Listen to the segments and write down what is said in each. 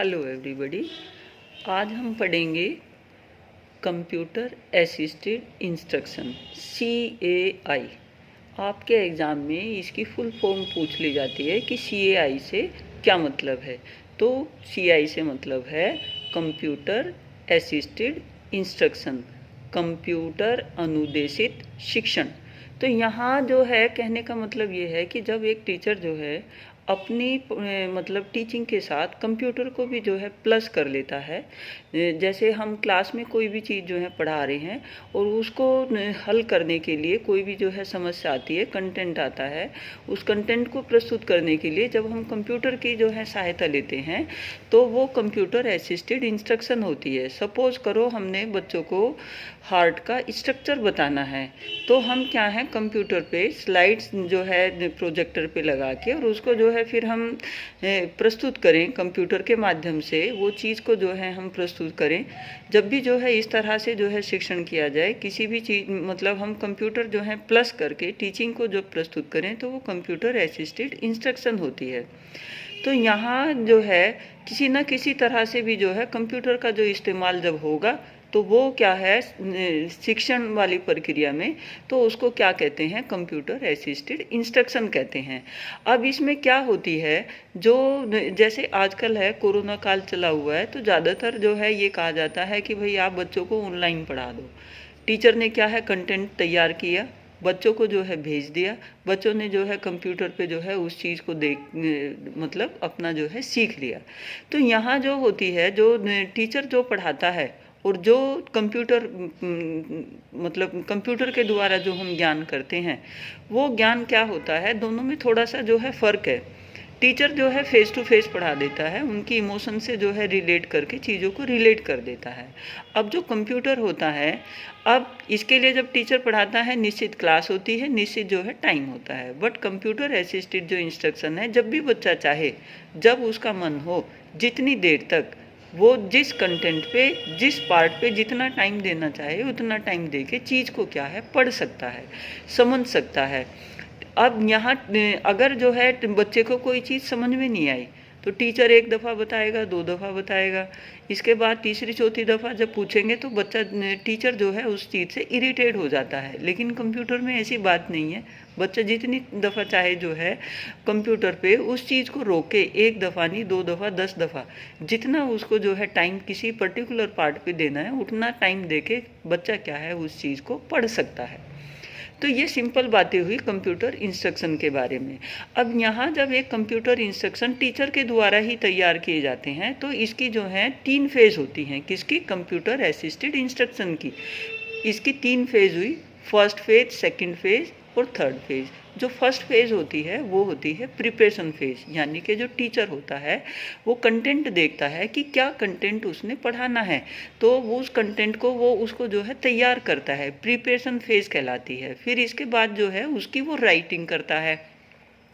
Hello everybody. आज हम पढ़ेंगे कंप्यूटर असिस्टेड इंस्ट्रक्शन CAI। आपके एग्ज़ाम में इसकी फुल फॉर्म पूछ ली जाती है कि CAI से क्या मतलब है। तो CAI से मतलब है कंप्यूटर असिस्टेड इंस्ट्रक्शन, कंप्यूटर अनुदेशित शिक्षण। तो यहाँ जो है कहने का मतलब ये है कि जब एक टीचर जो है अपनी मतलब टीचिंग के साथ कंप्यूटर को भी जो है प्लस कर लेता है। जैसे हम क्लास में कोई भी चीज़ जो है पढ़ा रहे हैं और उसको हल करने के लिए कोई भी जो है समस्या आती है, कंटेंट आता है, उस कंटेंट को प्रस्तुत करने के लिए जब हम कंप्यूटर की जो है सहायता लेते हैं तो वो कंप्यूटर असिस्टेड इंस्ट्रक्शन होती है। सपोज करो हमने बच्चों को हार्ट का स्ट्रक्चर बताना है तो हम क्या है कंप्यूटर पे स्लाइड्स जो है प्रोजेक्टर पे लगा के और उसको जो है फिर हम प्रस्तुत करें कंप्यूटर के माध्यम से, वो चीज़ को जो है हम प्रस्तुत करें। जब भी जो है इस तरह से जो है शिक्षण किया जाए किसी भी चीज़, मतलब हम कंप्यूटर जो है प्लस करके टीचिंग को जब प्रस्तुत करें तो वो कंप्यूटर असिस्टेड इंस्ट्रक्शन होती है। तो यहाँ जो है किसी न किसी तरह से भी जो है कंप्यूटर का जो इस्तेमाल जब होगा तो वो क्या है शिक्षण वाली प्रक्रिया में, तो उसको क्या कहते हैं, कंप्यूटर असिस्टेड इंस्ट्रक्शन कहते हैं। अब इसमें क्या होती है, जो जैसे आजकल है कोरोना काल चला हुआ है तो ज़्यादातर जो है ये कहा जाता है कि भाई आप बच्चों को ऑनलाइन पढ़ा दो। टीचर ने क्या है कंटेंट तैयार किया, बच्चों को जो है भेज दिया, बच्चों ने जो है कंप्यूटर पे जो है उस चीज़ को देख मतलब अपना जो है सीख लिया। तो यहाँ जो होती है जो टीचर जो पढ़ाता है और जो कंप्यूटर मतलब कंप्यूटर के द्वारा जो हम ज्ञान करते हैं वो ज्ञान क्या होता है, दोनों में थोड़ा सा जो है फ़र्क है। टीचर जो है फेस टू फेस पढ़ा देता है, उनकी इमोशन से जो है रिलेट करके चीज़ों को रिलेट कर देता है। अब जो कंप्यूटर होता है, अब इसके लिए जब टीचर पढ़ाता है निश्चित क्लास होती है, निश्चित जो है टाइम होता है। बट कंप्यूटर असिस्टेड जो इंस्ट्रक्शन है, जब भी बच्चा चाहे, जब उसका मन हो, जितनी देर तक वो जिस कंटेंट पे जिस पार्ट पे जितना टाइम देना चाहे उतना टाइम दे के चीज़ को क्या है पढ़ सकता है, समझ सकता है। अब यहाँ अगर जो है बच्चे को कोई चीज़ समझ में नहीं आई तो टीचर एक दफ़ा बताएगा, 2 दफ़ा बताएगा, इसके बाद तीसरी चौथी दफ़ा जब पूछेंगे तो बच्चा टीचर जो है उस चीज़ से इरिटेट हो जाता है। लेकिन कंप्यूटर में ऐसी बात नहीं है, बच्चा जितनी दफ़ा चाहे जो है कंप्यूटर पे उस चीज़ को रोके, 1 दफ़ा नहीं 2 दफ़ा 10 दफ़ा, जितना उसको जो है टाइम किसी पर्टिकुलर पार्ट पे देना है उतना टाइम दे के बच्चा क्या है उस चीज़ को पढ़ सकता है। तो ये सिंपल बातें हुई कंप्यूटर इंस्ट्रक्शन के बारे में। अब यहाँ जब एक कंप्यूटर इंस्ट्रक्शन टीचर के द्वारा ही तैयार किए जाते हैं तो इसकी जो है 3 फेज़ होती हैं। किसकी? कंप्यूटर असिस्टेड इंस्ट्रक्शन की। इसकी 3 फेज़ हुई, फर्स्ट फेज़, सेकंड फेज़ और थर्ड फेज़। जो फर्स्ट फेज़ होती है वो होती है प्रिपरेशन फेज़, यानी कि जो टीचर होता है वो कंटेंट देखता है कि क्या कंटेंट उसने पढ़ाना है, तो वो उस कंटेंट को वो उसको जो है तैयार करता है, प्रिपरेशन फेज़ कहलाती है। फिर इसके बाद जो है उसकी वो राइटिंग करता है,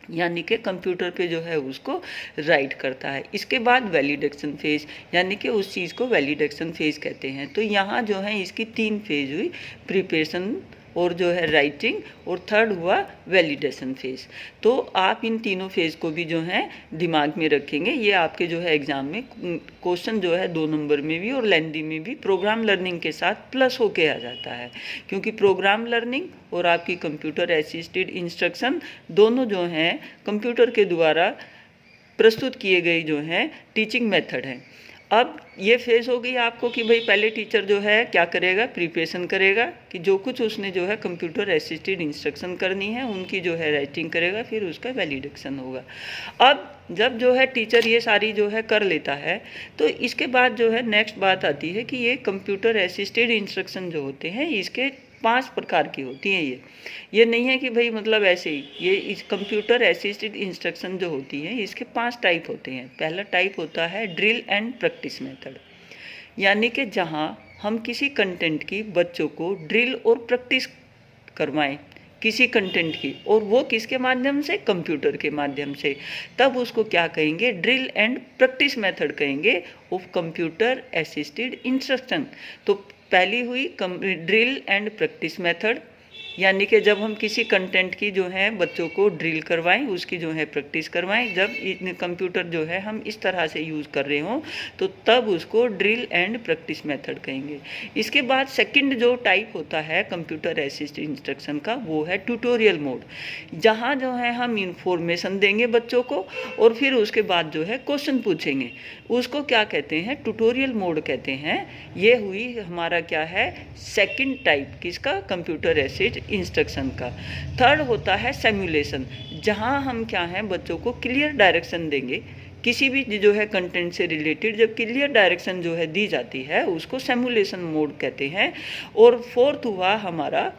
यानी कि कंप्यूटर पे जो है उसको राइट करता है। इसके बाद वैलिडेशन फेज़, यानी कि उस चीज़ को वैलिडेशन फेज़ कहते हैं। तो यहाँ जो है इसकी 3 फेज़ हुई, प्रिपरेशन और जो है राइटिंग और थर्ड हुआ वैलिडेशन फेज़। तो आप इन तीनों फेज़ को भी जो है दिमाग में रखेंगे। ये आपके जो है एग्ज़ाम में क्वेश्चन जो है 2 नंबर में भी और लेंदी में भी प्रोग्राम लर्निंग के साथ प्लस होके आ जाता है, क्योंकि प्रोग्राम लर्निंग और आपकी कंप्यूटर असिस्टेड इंस्ट्रक्शन दोनों जो हैं कंप्यूटर के द्वारा प्रस्तुत किए गए जो हैं टीचिंग मेथड हैं। अब ये फेज़ हो गई आपको कि भाई पहले टीचर जो है क्या करेगा, प्रिपरेशन करेगा कि जो कुछ उसने जो है कंप्यूटर असिस्टेड इंस्ट्रक्शन करनी है उनकी जो है राइटिंग करेगा, फिर उसका वैलिडेशन होगा। अब जब जो है टीचर ये सारी जो है कर लेता है तो इसके बाद जो है नेक्स्ट बात आती है कि ये कंप्यूटर असिस्टेड इंस्ट्रक्शन जो होते हैं इसके 5 प्रकार की होती हैं। ये नहीं है कि भाई मतलब ऐसे ही, ये इस कंप्यूटर असिस्टेड इंस्ट्रक्शन जो होती है इसके 5 टाइप होते हैं। पहला टाइप होता है ड्रिल एंड प्रैक्टिस मेथड, यानी कि जहाँ हम किसी कंटेंट की बच्चों को ड्रिल और प्रैक्टिस करवाएं किसी कंटेंट की, और वो किसके माध्यम से, कंप्यूटर के माध्यम से, तब उसको क्या कहेंगे, ड्रिल एंड प्रैक्टिस मेथड कहेंगे ऑफ कंप्यूटर असिस्टेड इंस्ट्रक्शन। तो पहली हुई ड्रिल एंड प्रैक्टिस मेथड, यानी कि जब हम किसी कंटेंट की जो है बच्चों को ड्रिल करवाएं, उसकी जो है प्रैक्टिस करवाएं, जब कंप्यूटर जो है हम इस तरह से यूज़ कर रहे हों तो तब उसको ड्रिल एंड प्रैक्टिस मेथड कहेंगे। इसके बाद सेकंड जो टाइप होता है कंप्यूटर असिस्टेड इंस्ट्रक्शन का, वो है ट्यूटोरियल मोड, जहाँ जो है हम इंफॉर्मेशन देंगे बच्चों को और फिर उसके बाद जो है क्वेश्चन पूछेंगे। उसको क्या कहते हैं? ट्यूटोरियल मोड कहते हैं। ये हुई हमारा क्या है, सेकंड टाइप किसका, कंप्यूटर असिस्टेड इंस्ट्रक्शन का। थर्ड होता है सिमुलेशन, जहाँ हम क्या है बच्चों को क्लियर डायरेक्शन देंगे किसी भी जो है कंटेंट से रिलेटेड। जब क्लियर डायरेक्शन जो है दी जाती है उसको सिमुलेशन मोड कहते हैं। और फोर्थ हुआ हमारा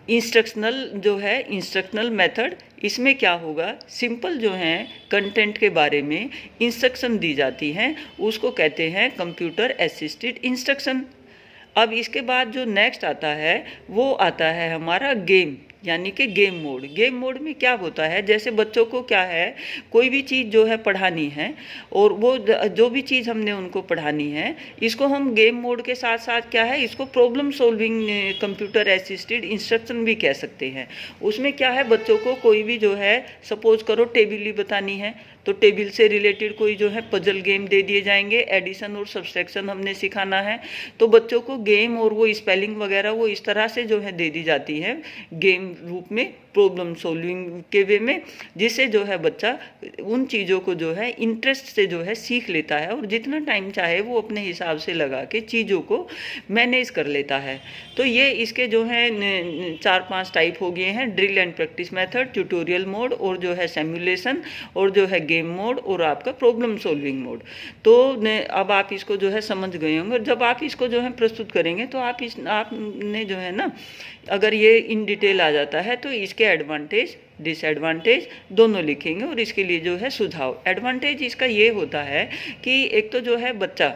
इंस्ट्रक्शनल जो है इंस्ट्रक्शनल मेथड। इसमें क्या होगा, सिंपल जो है कंटेंट के बारे में इंस्ट्रक्शन दी जाती हैं, उसको कहते हैं कंप्यूटर असिस्टेड इंस्ट्रक्शन। अब इसके बाद जो नेक्स्ट आता है वो आता है हमारा गेम, यानी कि गेम मोड। गेम मोड में क्या होता है, जैसे बच्चों को क्या है कोई भी चीज़ जो है पढ़ानी है और वो जो भी चीज़ हमने उनको पढ़ानी है, इसको हम गेम मोड के साथ साथ क्या है, इसको problem solving computer assisted instruction भी कह सकते हैं। उसमें क्या है, बच्चों को कोई भी जो है सपोज करो टेबल ही बतानी है तो टेबल से रिलेटेड कोई जो है पजल गेम दे दिए जाएंगे। एडिशन और सब्सट्रैक्शन हमने सिखाना है तो बच्चों को गेम और वो स्पेलिंग वगैरह वो इस तरह से जो है दे दी जाती है गेम रूप में, प्रॉब्लम सॉल्विंग के वे में, जिससे जो है बच्चा उन चीज़ों को जो है इंटरेस्ट से जो है सीख लेता है और जितना टाइम चाहे वो अपने हिसाब से लगा के चीज़ों को मैनेज कर लेता है। तो ये इसके जो है 4-5 टाइप हो गए हैं, drill and practice method, tutorial mode और जो है सिमुलेशन और जो है गेम मोड और आपका प्रॉब्लम सॉल्विंग मोड। तो अब आप इसको जो है समझ गए होंगे। जब आप इसको जो है प्रस्तुत करेंगे तो आपने जो है ना, अगर ये इन डिटेल आ जाता है तो इसके एडवांटेज डिसएडवांटेज दोनों लिखेंगे और इसके लिए जो है सुझाव। एडवांटेज इसका ये होता है कि एक तो जो है बच्चा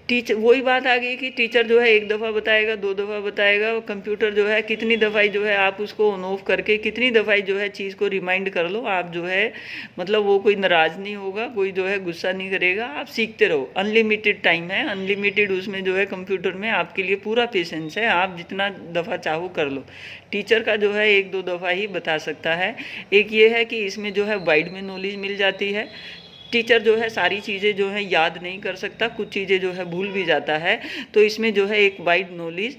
टीचर, वही बात आ गई कि टीचर जो है 1 दफ़ा बताएगा, 2 दफ़ा बताएगा, कंप्यूटर जो है कितनी दफ़ाई जो है आप उसको ऑन ऑफ करके कितनी दफ़ाई जो है चीज़ को रिमाइंड कर लो, आप जो है मतलब वो कोई नाराज़ नहीं होगा, कोई जो है गुस्सा नहीं करेगा, आप सीखते रहो। अनलिमिटेड टाइम है, अनलिमिटेड उसमें जो है कंप्यूटर में आपके लिए पूरा पेशेंस है, आप जितना दफ़ा चाहो कर लो। टीचर का जो है 1-2 दफ़ा ही बता सकता है। एक ये है कि इसमें जो है वाइड में नॉलेज मिल जाती है। टीचर जो है सारी चीज़ें जो है याद नहीं कर सकता, कुछ चीज़ें जो है भूल भी जाता है, तो इसमें जो है एक वाइड नॉलेज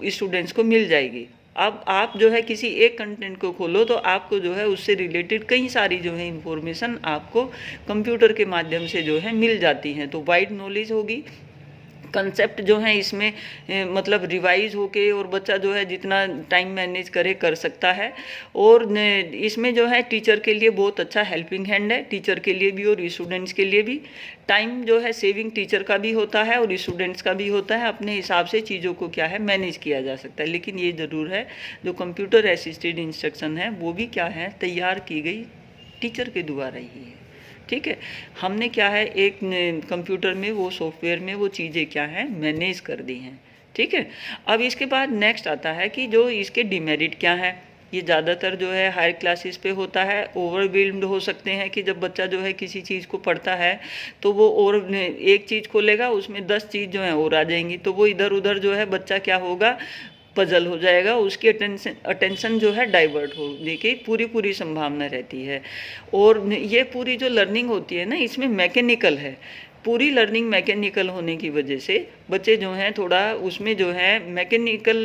स्टूडेंट्स को मिल जाएगी। अब आप जो है किसी एक कंटेंट को खोलो तो आपको जो है उससे रिलेटेड कई सारी जो है इंफॉर्मेशन आपको कंप्यूटर के माध्यम से जो है मिल जाती हैं, तो वाइड नॉलेज होगी। कंसेप्ट जो है इसमें मतलब रिवाइज होके और बच्चा जो है जितना टाइम मैनेज करे कर सकता है। और इसमें जो है टीचर के लिए बहुत अच्छा हेल्पिंग हैंड है, टीचर के लिए भी और स्टूडेंट्स के लिए भी। टाइम जो है सेविंग टीचर का भी होता है और स्टूडेंट्स का भी होता है, अपने हिसाब से चीज़ों को क्या है मैनेज किया जा सकता है। लेकिन ये ज़रूर है जो कंप्यूटर असिस्टेड इंस्ट्रक्शन है वो भी क्या है तैयार की गई टीचर के द्वारा ही है। ठीक है, हमने क्या है एक कंप्यूटर में वो सॉफ्टवेयर में वो चीज़ें क्या हैं मैनेज कर दी हैं। ठीक है, अब इसके बाद नेक्स्ट आता है कि जो इसके डिमेरिट क्या है। ये ज़्यादातर जो है हायर क्लासेस पे होता है, ओवरवेल्म्ड हो सकते हैं कि जब बच्चा जो है किसी चीज़ को पढ़ता है तो वो और एक चीज़ खोलेगा उसमें 10 चीज़ जो है और आ जाएंगी, तो वो इधर उधर जो है बच्चा क्या होगा पजल हो जाएगा, उसकी अटेंशन जो है डाइवर्ट होने की पूरी संभावना रहती है। और ये पूरी जो लर्निंग होती है ना इसमें मैकेनिकल है, पूरी लर्निंग मैकेनिकल होने की वजह से बच्चे जो हैं थोड़ा उसमें जो है मैकेनिकल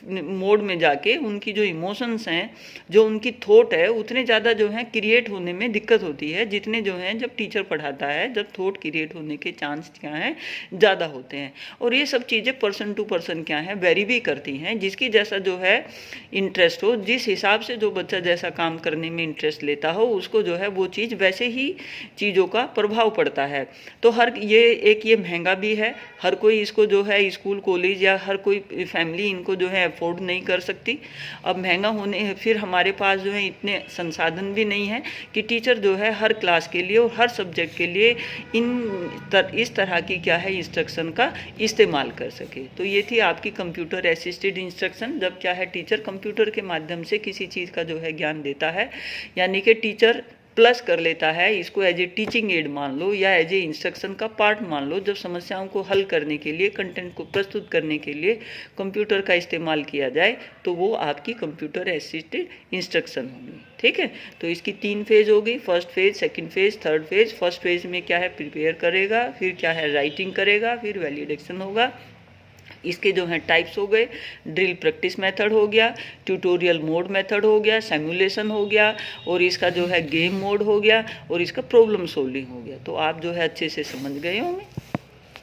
मोड में जाके उनकी जो इमोशंस हैं, जो उनकी थॉट है, उतने ज़्यादा जो है क्रिएट होने में दिक्कत होती है जितने जो हैं जब टीचर पढ़ाता है, जब थॉट क्रिएट होने के चांस क्या हैं ज़्यादा होते हैं। और ये सब चीज़ें पर्सन टू पर्सन क्या है वेरी भी करती हैं, जिसकी जैसा जो है इंटरेस्ट हो, जिस हिसाब से जो बच्चा जैसा काम करने में इंटरेस्ट लेता हो उसको जो है वो चीज़ वैसे ही चीज़ों का प्रभाव पड़ता है। तो हर ये महंगा भी है, हर कोई इसको जो है स्कूल कॉलेज या हर कोई फैमिली इनको जो है अफोर्ड नहीं कर सकती। अब महंगा होने फिर हमारे पास जो है इतने संसाधन भी नहीं है कि टीचर जो है हर क्लास के लिए और हर सब्जेक्ट के लिए इस तरह की क्या है इंस्ट्रक्शन का इस्तेमाल कर सके। तो ये थी आपकी कंप्यूटर असिस्टेड इंस्ट्रक्शन, जब क्या है टीचर कंप्यूटर के माध्यम से किसी चीज़ का जो है ज्ञान देता है, यानी कि टीचर प्लस कर लेता है, इसको एज ए टीचिंग एड मान लो या एज ए इंस्ट्रक्शन का पार्ट मान लो। जब समस्याओं को हल करने के लिए, कंटेंट को प्रस्तुत करने के लिए कंप्यूटर का इस्तेमाल किया जाए तो वो आपकी कंप्यूटर असिस्टेड इंस्ट्रक्शन होगी। ठीक है, तो इसकी 3 फेज हो गई, first phase, second phase, third phase. First phase में क्या है, प्रिपेयर करेगा, फिर क्या है, राइटिंग करेगा, फिर वैलिडेशन होगा। इसके जो हैं टाइप्स हो गए, ड्रिल प्रैक्टिस मेथड हो गया, ट्यूटोरियल मोड मेथड हो गया, सिमुलेशन हो गया, और इसका जो है गेम मोड हो गया, और इसका प्रॉब्लम सोल्विंग हो गया। तो आप जो है अच्छे से समझ गए होंगे।